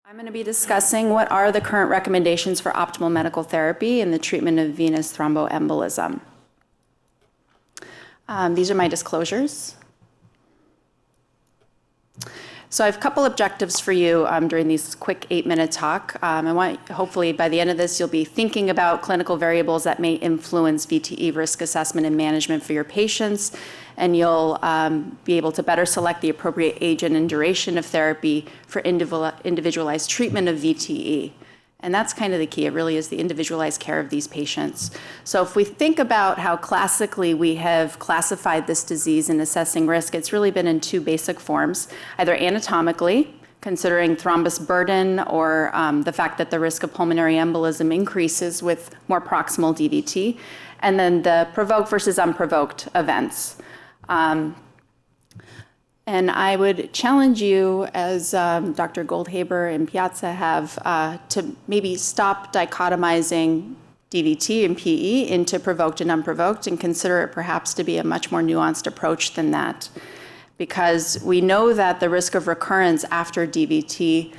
I'm going to be discussing what are the current recommendations for optimal medical therapy in the treatment of venous thromboembolism. These are my disclosures. So I have a couple objectives for you during this quick 8-minute talk. I want, hopefully by the end of this, you'll be thinking about clinical variables that may influence VTE risk assessment and management for your patients, and you'll be able to better select the appropriate agent and duration of therapy for individualized treatment of VTE. And that's kind of the key. It really is the individualized care of these patients. So if we think about how classically we have classified this disease in assessing risk, it's really been in two basic forms, either anatomically, considering thrombus burden or the fact that the risk of pulmonary embolism increases with more proximal DVT, and then the provoked versus unprovoked events. And I would challenge you, as Dr. Goldhaber and Piazza have, to maybe stop dichotomizing DVT and PE into provoked and unprovoked and consider it perhaps to be a much more nuanced approach than that. Because we know that the risk of recurrence after DVT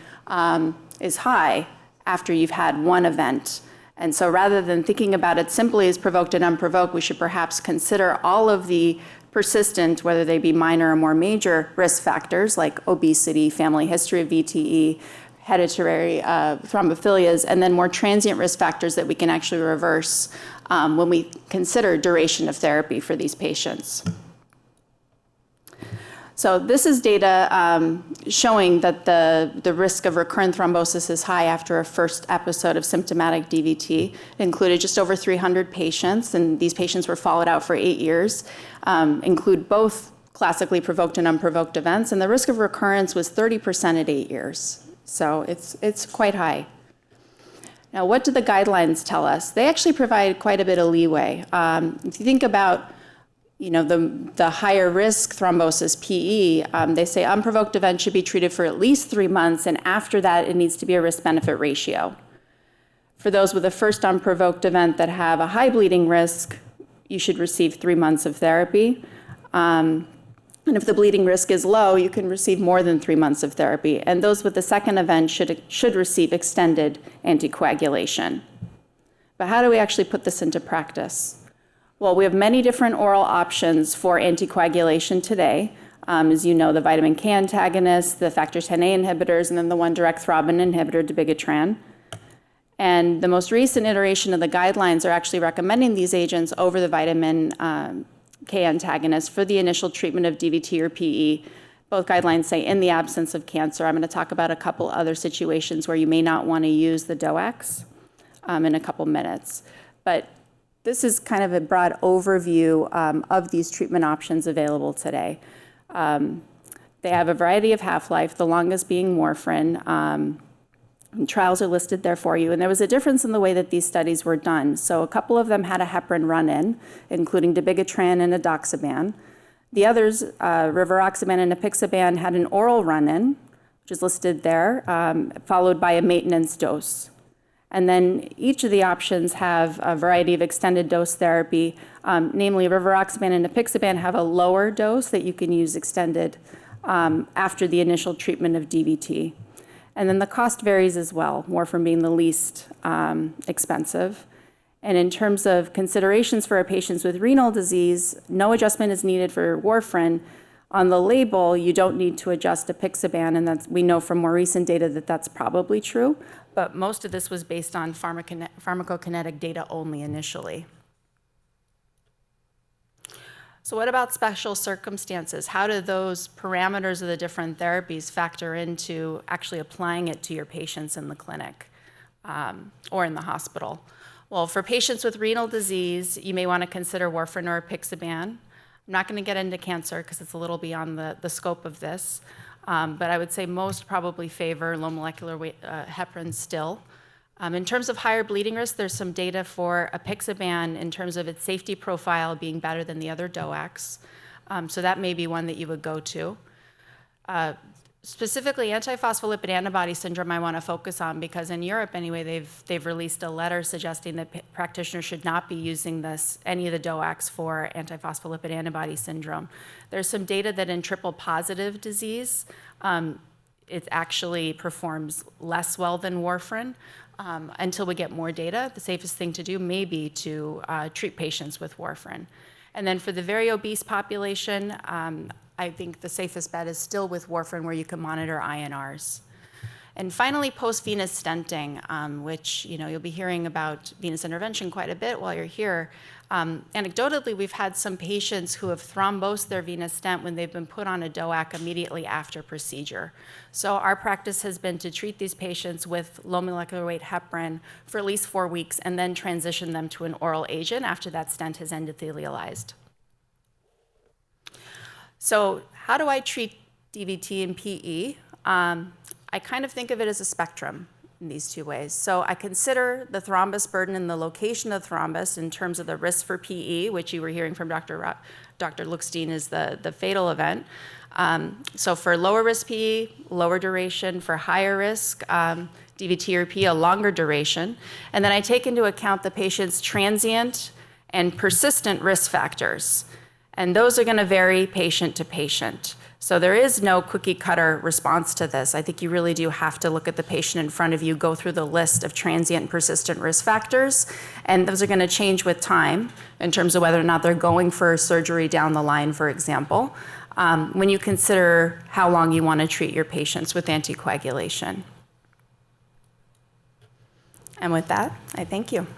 is high after you've had one event. And so rather than thinking about it simply as provoked and unprovoked, we should perhaps consider all of the persistent, whether they be minor or more major risk factors like obesity, family history of VTE, hereditary thrombophilias, and then more transient risk factors that we can actually reverse when we consider duration of therapy for these patients. So this is data showing that the risk of recurrent thrombosis is high after a first episode of symptomatic DVT. It included just over 300 patients, and these patients were followed out for 8 years, include both classically provoked and unprovoked events, and the risk of recurrence was 30% at 8 years. So it's quite high. Now, what do the guidelines tell us? They actually provide quite a bit of leeway. If you think about the higher risk thrombosis, PE, they say unprovoked event should be treated for at least 3 months, and after that, it needs to be a risk-benefit ratio. For those with a first unprovoked event that have a high bleeding risk, you should receive 3 months of therapy. And if the bleeding risk is low, you can receive more than 3 months of therapy. And those with the second event should receive extended anticoagulation. But how do we actually put this into practice? Well, we have many different oral options for anticoagulation today. As you know, the vitamin K antagonists, the factor Xa inhibitors, and then the one direct thrombin inhibitor, dabigatran. And the most recent iteration of the guidelines are actually recommending these agents over the vitamin K antagonists for the initial treatment of DVT or PE. Both guidelines say in the absence of cancer. I'm going to talk about a couple other situations where you may not want to use the DOACs in a couple minutes. But this is kind of a broad overview of these treatment options available today. They have a variety of half-life, the longest being warfarin. Trials are listed there for you, and there was a difference in the way that these studies were done. So a couple of them had a heparin run-in, including dabigatran and edoxaban. The others, rivaroxaban and apixaban, had an oral run-in, which is listed there, followed by a maintenance dose. And then each of the options have a variety of extended dose therapy, namely rivaroxaban and apixaban have a lower dose that you can use extended after the initial treatment of DVT. And then the cost varies as well, warfarin being the least expensive. And in terms of considerations for our patients with renal disease, no adjustment is needed for warfarin. On the label, you don't need to adjust apixaban, and we know from more recent data that that's probably true. But most of this was based on pharmacokinetic data only initially. So what about special circumstances? How do those parameters of the different therapies factor into actually applying it to your patients in the clinic or in the hospital? Well, for patients with renal disease, you may want to consider warfarin or apixaban. I'm not going to get into cancer because it's a little beyond the scope of this. But I would say most probably favor low molecular weight heparin still. In terms of higher bleeding risk, there's some data for apixaban in terms of its safety profile being better than the other DOACs. So that may be one that you would go to. Specifically, antiphospholipid antibody syndrome I want to focus on because in Europe anyway, they've released a letter suggesting that practitioners should not be using any of the DOACs for antiphospholipid antibody syndrome. There's some data that in triple positive disease, it actually performs less well than warfarin. Until we get more data, the safest thing to do may be to treat patients with warfarin. And then for the very obese population, I think the safest bet is still with warfarin, where you can monitor INRs. And finally, post-venous stenting, which you'll be hearing about venous intervention quite a bit while you're here. Anecdotally, we've had some patients who have thrombosed their venous stent when they've been put on a DOAC immediately after procedure. So our practice has been to treat these patients with low molecular weight heparin for at least 4 weeks and then transition them to an oral agent after that stent has endothelialized. So how do I treat DVT and PE? I kind of think of it as a spectrum in these two ways. So I consider the thrombus burden and the location of thrombus in terms of the risk for PE, which you were hearing from Dr. Lookstein is the fatal event. So for lower risk PE, lower duration. For higher risk DVT or PE, a longer duration. And then I take into account the patient's transient and persistent risk factors. And those are going to vary patient to patient. So there is no cookie cutter response to this. I think you really do have to look at the patient in front of you, go through the list of transient and persistent risk factors, and those are going to change with time in terms of whether or not they're going for surgery down the line, for example, when you consider how long you want to treat your patients with anticoagulation. And with that, I thank you.